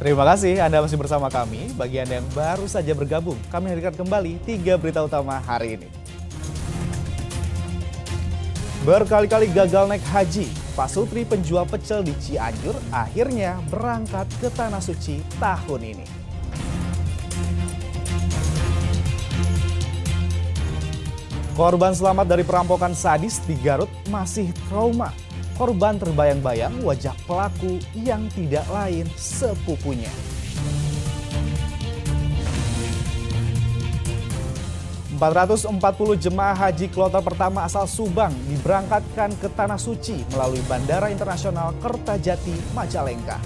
Terima kasih Anda masih bersama kami. Bagi Anda yang baru saja bergabung, kami hadirkan kembali 3 berita utama hari ini. Berkali-kali gagal naik haji, Pak Sutri penjual pecel di Cianjur akhirnya berangkat ke Tanah Suci tahun ini. Korban selamat dari perampokan sadis di Garut masih trauma. Korban terbayang-bayang wajah pelaku yang tidak lain sepupunya. ...440 jemaah haji kloter pertama asal Subang diberangkatkan ke Tanah Suci melalui Bandara Internasional Kertajati, Majalengka.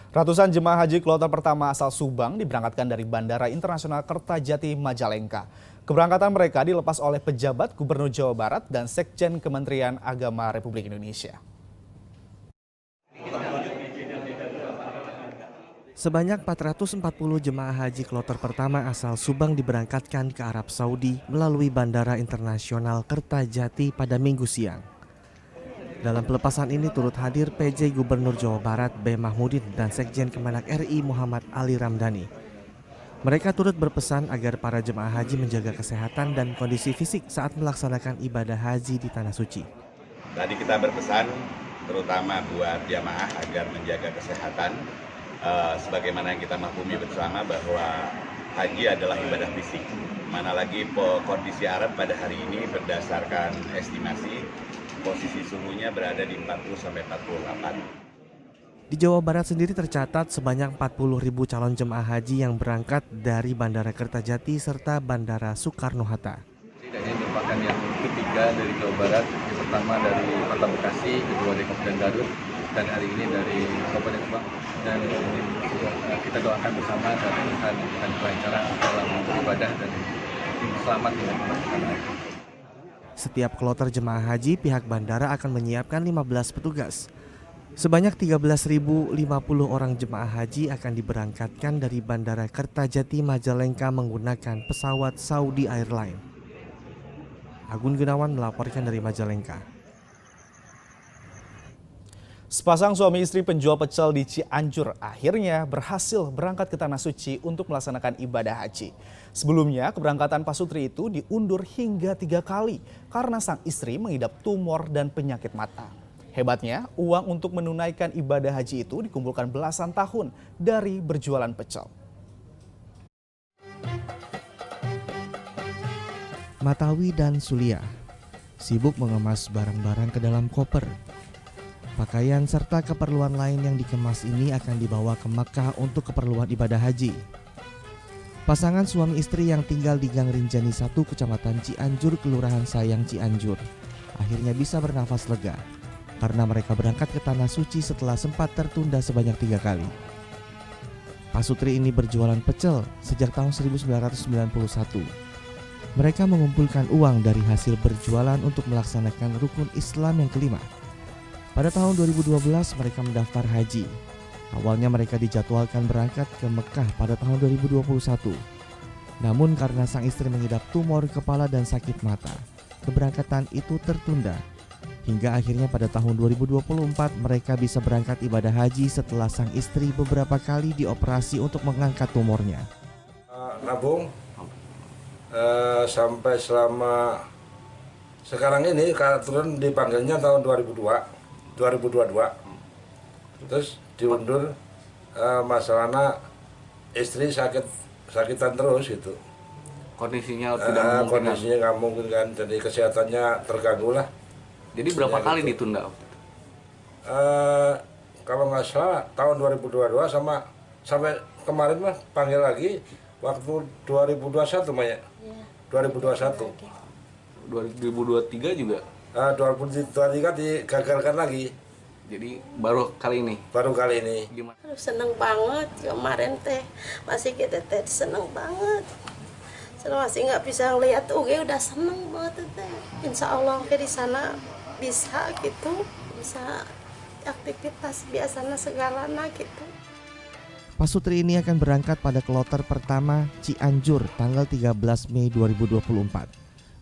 Ratusan jemaah haji kloter pertama asal Subang diberangkatkan dari Bandara Internasional Kertajati, Majalengka. Keberangkatan mereka dilepas oleh pejabat Gubernur Jawa Barat dan Sekjen Kementerian Agama Republik Indonesia. Sebanyak 440 jemaah haji kloter pertama asal Subang diberangkatkan ke Arab Saudi melalui Bandara Internasional Kertajati pada Minggu siang. Dalam pelepasan ini turut hadir PJ Gubernur Jawa Barat B. Mahmudin dan Sekjen Kemenak RI Muhammad Ali Ramdhani. Mereka turut berpesan agar para jemaah haji menjaga kesehatan dan kondisi fisik saat melaksanakan ibadah haji di Tanah Suci. Tadi kita berpesan terutama buat jemaah agar menjaga kesehatan, sebagaimana yang kita maklumi bersama bahwa haji adalah ibadah fisik. Mana lagi kondisi Arab pada hari ini berdasarkan estimasi posisi suhunya berada di 40-48. Di Jawa Barat sendiri tercatat sebanyak 40.000 calon jemaah haji yang berangkat dari Bandara Kertajati serta Bandara Soekarno-Hatta. Dan ini merupakan yang ketiga dari Jawa Barat, yang pertama dari Kota Bekasi, kedua dari Kabupaten Garut, dan hari ini dari Kabupaten Subang. Dan kita doakan bersama dan akan kelancaran dalam beribadah dan selamat dengan keberangkatan. Setiap kloter jemaah haji, pihak bandara akan menyiapkan 15 petugas. Sebanyak 13.050 orang jemaah haji akan diberangkatkan dari Bandara Kertajati Majalengka menggunakan pesawat Saudi Airlines. Agun Gunawan melaporkan dari Majalengka. Sepasang suami istri penjual pecel di Cianjur akhirnya berhasil berangkat ke Tanah Suci untuk melaksanakan ibadah haji. Sebelumnya keberangkatan Pak Sutri itu diundur hingga 3 kali karena sang istri mengidap tumor dan penyakit mata. Hebatnya, uang untuk menunaikan ibadah haji itu dikumpulkan belasan tahun dari berjualan pecel. Matawi dan Sulia sibuk mengemas barang-barang ke dalam koper. Pakaian serta keperluan lain yang dikemas ini akan dibawa ke Makkah untuk keperluan ibadah haji. Pasangan suami istri yang tinggal di Gang Rinjani 1, Kecamatan Cianjur, Kelurahan Sayang, Cianjur, akhirnya bisa bernafas lega karena mereka berangkat ke Tanah Suci setelah sempat tertunda sebanyak 3 kali. Pak Sutri ini berjualan pecel sejak tahun 1991. Mereka mengumpulkan uang dari hasil berjualan untuk melaksanakan rukun Islam yang kelima. Pada tahun 2012 mereka mendaftar haji. Awalnya mereka dijadwalkan berangkat ke Mekah pada tahun 2021. Namun karena sang istri mengidap tumor kepala dan sakit mata, keberangkatan itu tertunda. Hingga akhirnya pada tahun 2024 mereka bisa berangkat ibadah haji setelah sang istri beberapa kali dioperasi untuk mengangkat tumornya. Nabung sampai selama sekarang ini turun dipanggilnya tahun 2022. Terus diundur masalahnya istri sakitan terus gitu. Kondisinya tidak memungkinkan. Kondisinya nggak mungkin kan, jadi kesehatannya terganggu lah. Jadi berapa kali gitu. ditunda? Kalau nggak salah tahun 2022 sampai kemarin mah panggil lagi waktu 2021 Maya. 2021. 2023 juga. 2023 digagalkan lagi. Jadi baru kali ini. Baru kali ini. Gimana? Seneng banget kemarin teh, masih kita teh seneng banget. Masih nggak bisa ngeliat udah seneng banget teh. Insya Allah ke di sana bisa gitu, bisa aktivitas biasanya segalana gitu. Pasutri ini akan berangkat pada kloter pertama Cianjur tanggal 13 Mei 2024.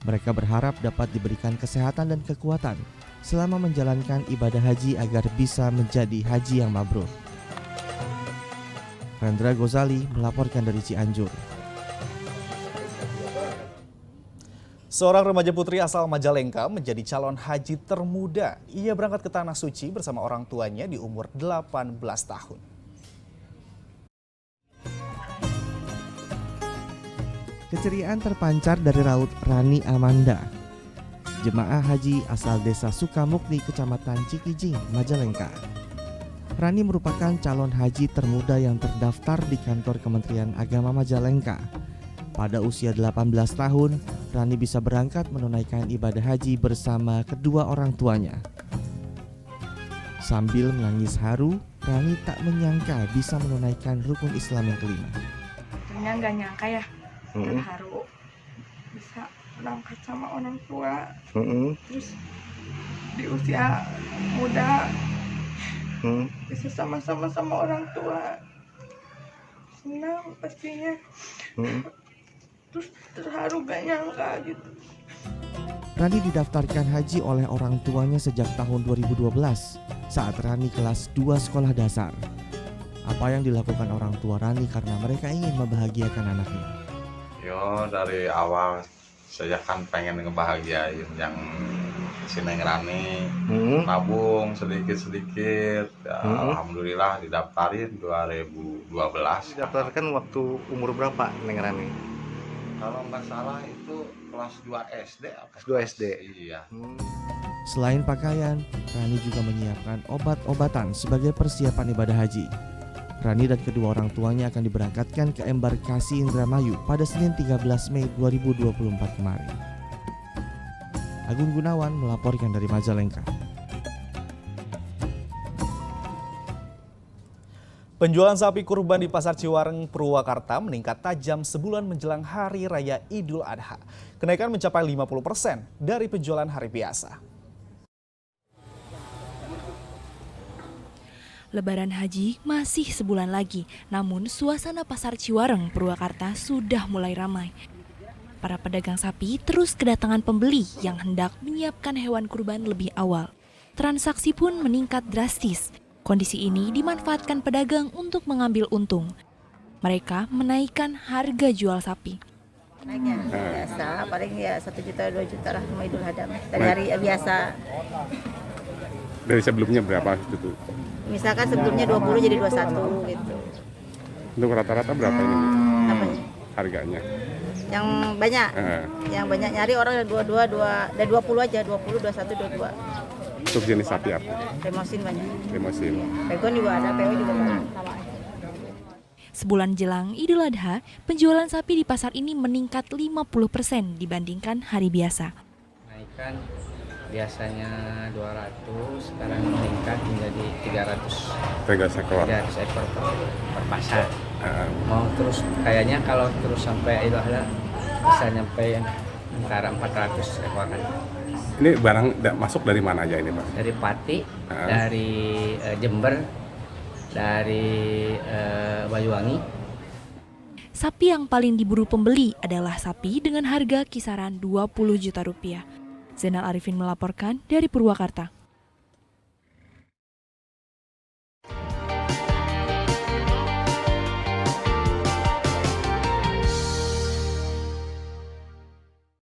Mereka berharap dapat diberikan kesehatan dan kekuatan selama menjalankan ibadah haji agar bisa menjadi haji yang mabrur. Rendra Gozali melaporkan dari Cianjur. Seorang remaja putri asal Majalengka menjadi calon haji termuda. Ia berangkat ke Tanah Suci bersama orang tuanya di umur 18 tahun. Keceriaan terpancar dari raut Rani Amanda, jemaah haji asal desa Sukamukni, Kecamatan Cikijing, Majalengka. Rani merupakan calon haji termuda yang terdaftar di kantor Kementerian Agama Majalengka. Pada usia 18 tahun, Rani bisa berangkat menunaikan ibadah haji bersama kedua orang tuanya. Sambil menangis haru, Rani tak menyangka bisa menunaikan rukun Islam yang kelima. Tentunya nggak nyangka ya, terharu bisa berangkat sama orang tua. Terus di usia muda bisa sama-sama sama orang tua, senang pastinya. Terus terharu gak nyangka gitu. Rani didaftarkan haji oleh orang tuanya sejak tahun 2012 saat Rani kelas 2 sekolah dasar. Apa yang dilakukan orang tua Rani karena mereka ingin membahagiakan anaknya. Yo, dari awal saya kan pengen ngebahagiain yang si Neng Rani, nabung sedikit-sedikit. Ya, alhamdulillah didaftarin 2012. Didaftarkan waktu umur berapa Neng Rani? Kalau nggak salah itu kelas 2 SD. Kelas 2 SD. Iya. Selain pakaian, Rani juga menyiapkan obat-obatan sebagai persiapan ibadah haji. Rani dan kedua orang tuanya akan diberangkatkan ke embarkasi Indramayu pada Senin 13 Mei 2024 kemarin. Agung Gunawan melaporkan dari Majalengka. Penjualan sapi kurban di Pasar Ciwareng, Purwakarta meningkat tajam sebulan menjelang Hari Raya Idul Adha. Kenaikan mencapai 50% dari penjualan hari biasa. Lebaran Haji masih sebulan lagi, namun suasana Pasar Ciwareng, Purwakarta sudah mulai ramai. Para pedagang sapi terus kedatangan pembeli yang hendak menyiapkan hewan kurban lebih awal. Transaksi pun meningkat drastis. Kondisi ini dimanfaatkan pedagang untuk mengambil untung. Mereka menaikkan harga jual sapi. Naiknya biasa, paling ya 1 juta 2 juta lah sama Idul Adha dari hari biasa. Dari sebelumnya berapa itu? Misalkan sebelumnya 20 jadi 21 gitu. Untuk rata-rata berapa ini? Apanya? Harganya? Yang banyak, yang banyak nyari orang yang 22, dan 20 aja, 20, 21, 22. Untuk jenis sapi apa? Remosin banyak. Remosin. Pegon juga ada, PO juga banyak. Sama aja. Sebulan jelang Idul Adha, penjualan sapi di pasar ini meningkat 50% dibandingkan hari biasa. Naikkan biasanya 200, sekarang meningkat menjadi 300 ekor per pasar. Mau terus kayaknya kalau terus sampai Idul Adha bisa nyampe antara 400 ekoran. Ini barang masuk dari mana aja ini, Pak? Dari Pati, dari Jember, dari Banyuwangi. Sapi yang paling diburu pembeli adalah sapi dengan harga kisaran 20 juta rupiah. Zainal Arifin melaporkan dari Purwakarta.